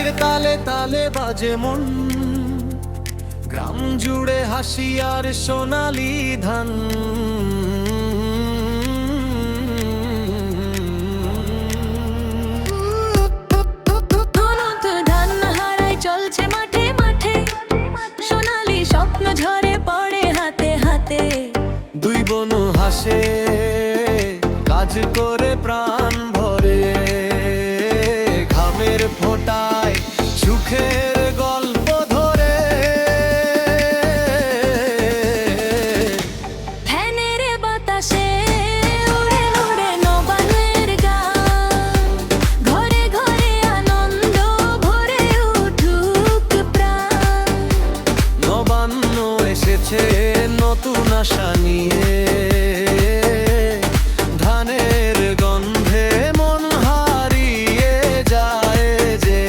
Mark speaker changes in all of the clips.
Speaker 1: হাসির তালে তালে বাজে মন, গ্রাম জুড়ে হাসি আর সোনালি ধান।
Speaker 2: চলছে মাঠে মাঠে, সোনালি স্বপ্ন ঝরে পড়ে হাতে হাতে।
Speaker 1: দুই বোন হাসে, কাজ করে প্রাণ ভরে, ঘামের ফোঁটায় সুখের গল্প ধরে।
Speaker 2: ফ্যানের বাতাসে উড়ে উড়ে নবান্নের গান, ঘরে ঘরে আনন্দ ভরে উঠুক প্রাণ।
Speaker 1: নবান্ন এসেছে নতুন আশা নিয়ে, ধানের গন্ধে মন হারিয়ে যায় যে।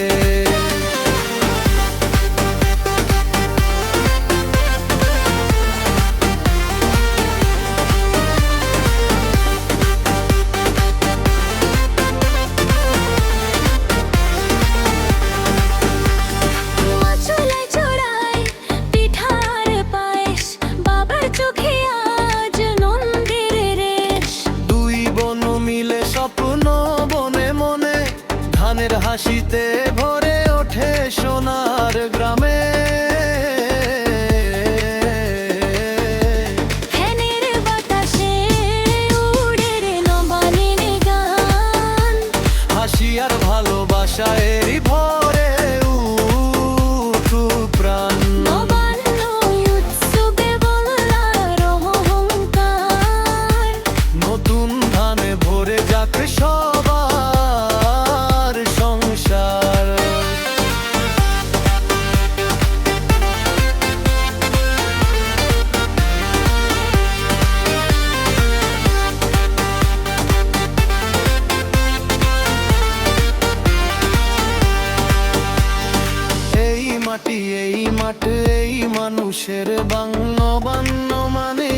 Speaker 2: চুলায় চড়াই পিঠার পায়েস, বাবার চোখে আজ নন্দের রেশ।
Speaker 1: দুই বোন মিলে স্বপ্ন বনে মনে, ধানের হাসিতে ভরে ওঠে সোনার গ্রামে।
Speaker 2: ফ্যানের বাতাসে উড়ে রে নবান্নের গান,
Speaker 1: হাসি আর ভালোবাসায় ভরে উঠুক প্রাণ।
Speaker 2: নবান্ন উৎসবে বাংলার অহংকার।
Speaker 1: নতুন ধানে ভরে যাক সবার সংসার। এই মাটি এই মাঠ এই মানুষের নবান্ন মানে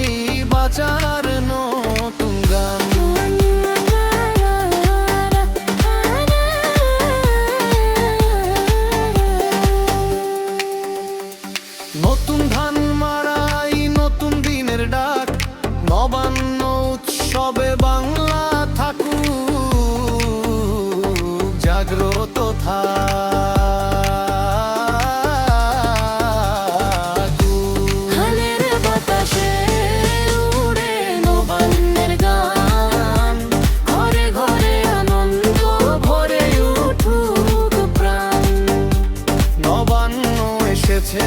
Speaker 1: বাঁচার নতুন গান। নতুন ধান মাড়াই নতুন দিনের ডাক, নবান্ন উৎসবে বাংলা থাকুক জাগ্রত
Speaker 2: ধানের বাতাসে উড়ে নবান্নের গান, ঘরে ঘরে আনন্দ ভরে উঠুক প্রাণ।
Speaker 1: নবান্ন এসেছে